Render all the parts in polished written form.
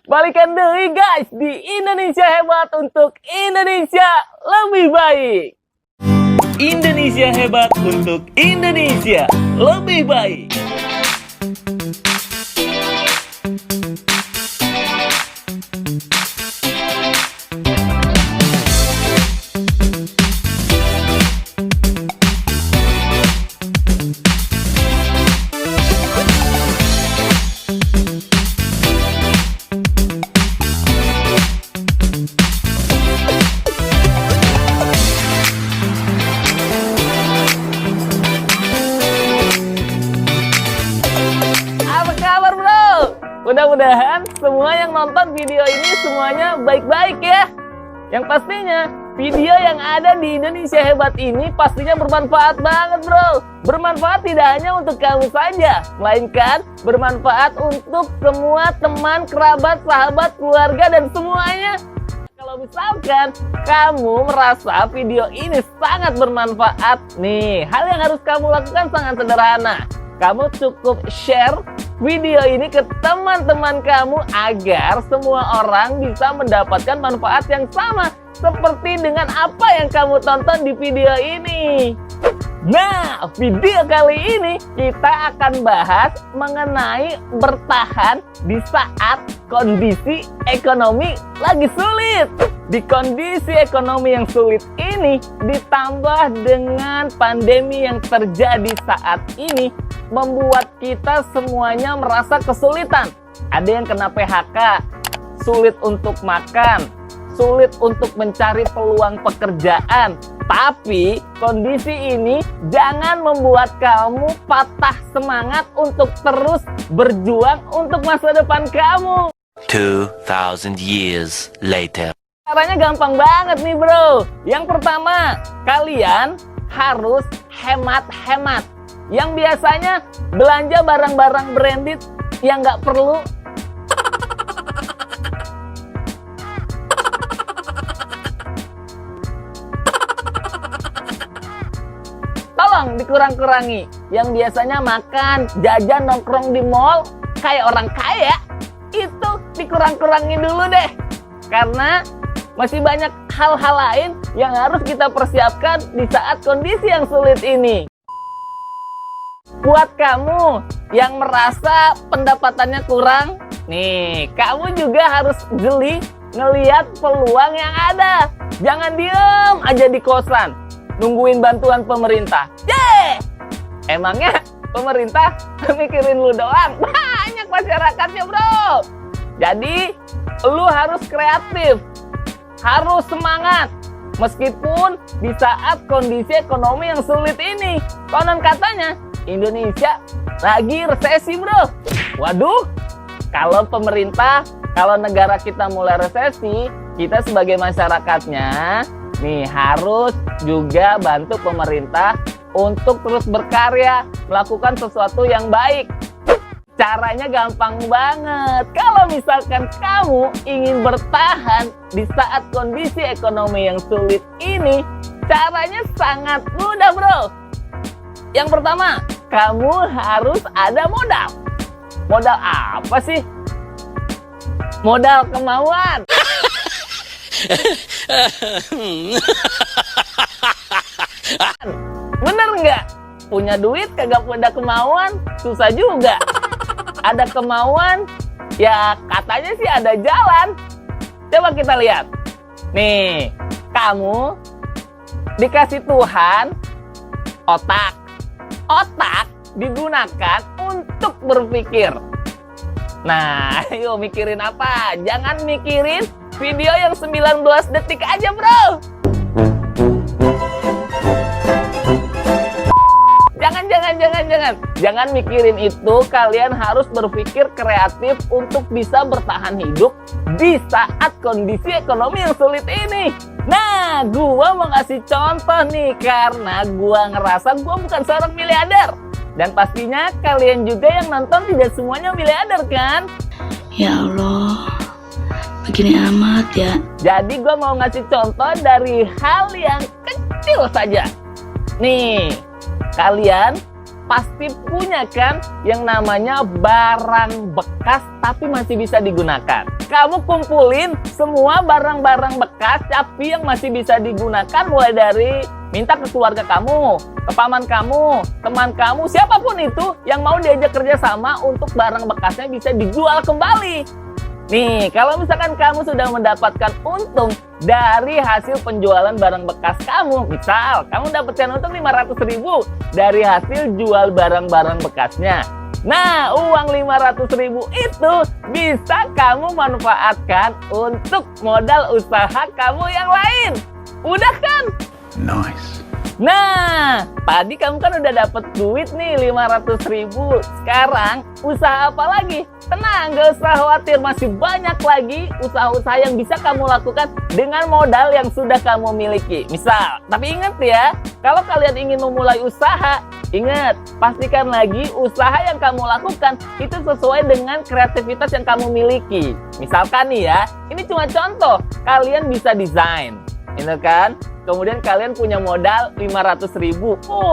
Balikan deui guys di Indonesia Hebat untuk Indonesia lebih baik. Indonesia Hebat untuk Indonesia lebih baik. Mudah-mudahan semua yang nonton video ini semuanya baik-baik ya. Yang pastinya video yang ada di Indonesia Hebat ini pastinya bermanfaat banget bro. Bermanfaat tidak hanya untuk kamu saja, melainkan bermanfaat untuk semua teman, kerabat, sahabat, keluarga, dan semuanya. Kalau misalkan kamu merasa video ini sangat bermanfaat, nih hal yang harus kamu lakukan sangat sederhana. Kamu cukup share video ini ke teman-teman kamu agar semua orang bisa mendapatkan manfaat yang sama seperti dengan apa yang kamu tonton di video ini. Nah, video kali ini kita akan bahas mengenai bertahan di saat kondisi ekonomi lagi sulit. Di kondisi ekonomi yang sulit ini ditambah dengan pandemi yang terjadi saat ini membuat kita semuanya merasa kesulitan. Ada yang kena PHK, sulit untuk makan, sulit untuk mencari peluang pekerjaan. Tapi kondisi ini jangan membuat kamu patah semangat untuk terus berjuang untuk masa depan kamu. 2000 years later. Caranya gampang banget nih bro. Yang pertama, kalian harus hemat-hemat. Yang biasanya belanja barang-barang branded yang nggak perlu. Tolong dikurang-kurangi. Yang biasanya makan, jajan, nongkrong di mall kayak orang kaya, itu dikurang-kurangi dulu deh. Karena masih banyak hal-hal lain yang harus kita persiapkan di saat kondisi yang sulit ini. Buat kamu yang merasa pendapatannya kurang, nih, kamu juga harus jeli ngelihat peluang yang ada. Jangan diem aja di kosan, nungguin bantuan pemerintah. Yeay! Emangnya pemerintah mikirin lu doang? Banyak masyarakatnya bro. Jadi, lu harus kreatif. Harus semangat meskipun di saat kondisi ekonomi yang sulit ini. Konon katanya Indonesia lagi resesi bro. Waduh, kalau pemerintah, kalau negara kita mulai resesi, kita sebagai masyarakatnya nih harus juga bantu pemerintah untuk terus berkarya, melakukan sesuatu yang baik. Caranya gampang banget. Kalau misalkan kamu ingin bertahan di saat kondisi ekonomi yang sulit ini, caranya sangat mudah bro. Yang pertama, kamu harus ada modal. Modal apa sih? Modal kemauan. Bener nggak? Punya duit kagak punya kemauan, susah juga. Ada kemauan, ya katanya sih ada jalan. Coba kita lihat. Nih, kamu dikasih Tuhan otak. Otak digunakan untuk berpikir. Nah, ayo mikirin apa? Jangan mikirin video yang 19 detik aja, bro. Jangan mikirin itu. Kalian harus berpikir kreatif untuk bisa bertahan hidup di saat kondisi ekonomi yang sulit ini. Nah, gua mau ngasih contoh nih, karena gua ngerasa gua bukan seorang miliarder. Dan pastinya kalian juga yang nonton tidak semuanya miliarder kan? Ya Allah, begini amat ya. Jadi gua mau ngasih contoh dari hal yang kecil saja. Nih, kalian pasti punya kan yang namanya barang bekas tapi masih bisa digunakan. Kamu kumpulin semua barang-barang bekas tapi yang masih bisa digunakan, mulai dari minta ke keluarga kamu, ke paman kamu, teman kamu, siapapun itu yang mau diajak kerjasama untuk barang bekasnya bisa dijual kembali. Nih, kalau misalkan kamu sudah mendapatkan untung dari hasil penjualan barang bekas kamu, misal kamu dapatkan untung 500.000 dari hasil jual barang-barang bekasnya. Nah, uang 500.000 itu bisa kamu manfaatkan untuk modal usaha kamu yang lain. Udah kan? Nice. Nah, tadi kamu kan udah dapet duit nih 500.000. Sekarang usaha apa lagi? Tenang, gak usah khawatir, masih banyak lagi usaha-usaha yang bisa kamu lakukan dengan modal yang sudah kamu miliki. Misal, tapi ingat ya, kalau kalian ingin memulai usaha, ingat, pastikan lagi usaha yang kamu lakukan itu sesuai dengan kreativitas yang kamu miliki. Misalkan nih ya, ini cuma contoh, kalian bisa desain, ini kan? Kemudian kalian punya modal 500.000.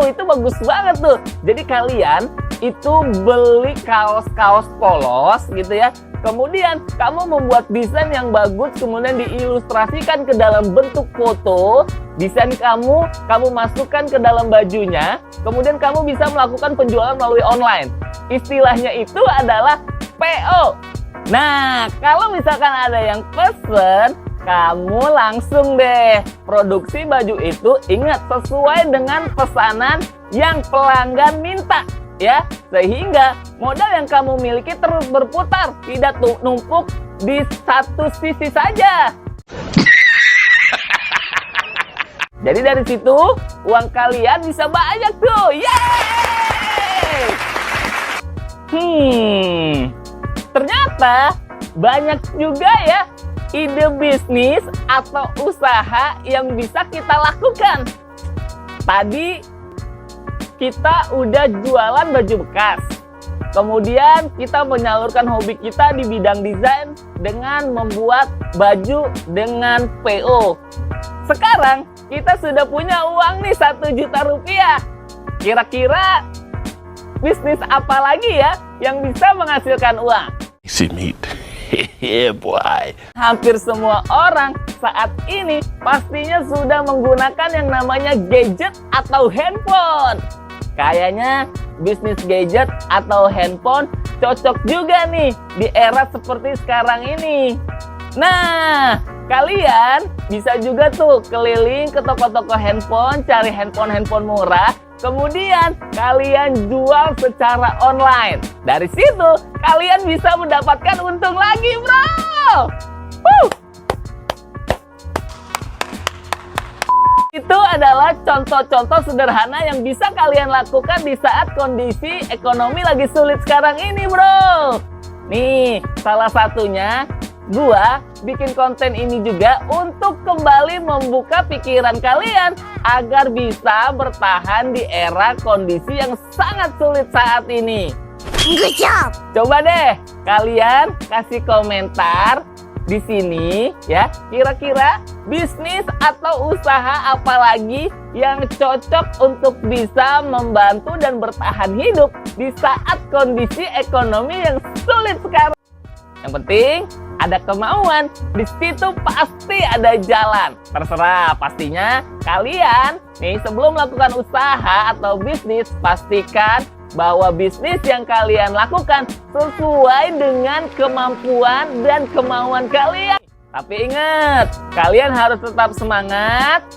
Itu bagus banget tuh. Jadi kalian itu beli kaos-kaos polos gitu ya. Kemudian kamu membuat desain yang bagus, kemudian diilustrasikan ke dalam bentuk foto. Desain kamu masukkan ke dalam bajunya. Kemudian kamu bisa melakukan penjualan melalui online. Istilahnya itu adalah PO. Nah, kalau misalkan ada yang pesen, kamu langsung deh produksi baju itu, ingat sesuai dengan pesanan yang pelanggan minta ya, sehingga modal yang kamu miliki terus berputar, tidak numpuk di satu sisi saja. Jadi dari situ uang kalian bisa banyak tuh. Yeay! Ternyata banyak juga ya ide bisnis atau usaha yang bisa kita lakukan. Tadi kita udah jualan baju bekas. Kemudian kita menyalurkan hobi kita di bidang desain dengan membuat baju dengan PO. Sekarang kita sudah punya uang nih 1 juta rupiah. Kira-kira bisnis apa lagi ya yang bisa menghasilkan uang? See meat. Yeah, boy. Hampir semua orang saat ini pastinya sudah menggunakan yang namanya gadget atau handphone. Kayaknya bisnis gadget atau handphone cocok juga nih di era seperti sekarang ini. Nah, kalian bisa juga tuh keliling ke toko-toko handphone, cari handphone murah. Kemudian kalian jual secara online. Dari situ kalian bisa mendapatkan untung lagi, bro. Itu adalah contoh-contoh sederhana yang bisa kalian lakukan di saat kondisi ekonomi lagi sulit sekarang ini, bro. Nih, salah satunya gua bikin konten ini juga untuk kembali membuka pikiran kalian agar bisa bertahan di era kondisi yang sangat sulit saat ini. Good job. Coba deh kalian kasih komentar di sini ya, kira-kira bisnis atau usaha apa lagi yang cocok untuk bisa membantu dan bertahan hidup di saat kondisi ekonomi yang sulit sekarang. Yang penting ada kemauan, di situ pasti ada jalan. Terserah, pastinya kalian nih sebelum melakukan usaha atau bisnis, pastikan bahwa bisnis yang kalian lakukan sesuai dengan kemampuan dan kemauan kalian. Tapi ingat, kalian harus tetap semangat,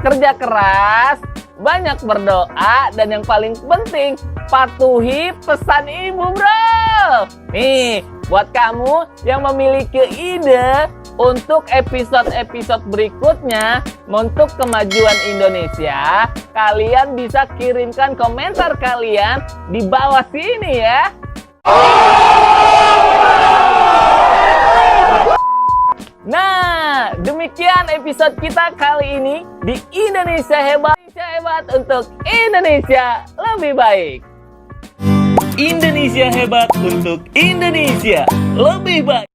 kerja keras, banyak berdoa, dan yang paling penting patuhi pesan ibu, bro. Nih, buat kamu yang memiliki ide untuk episode-episode berikutnya untuk kemajuan Indonesia, kalian bisa kirimkan komentar kalian di bawah sini ya. Nah, demikian episode kita kali ini di Indonesia Hebat. Indonesia Hebat untuk Indonesia lebih baik. Indonesia Hebat untuk Indonesia lebih baik.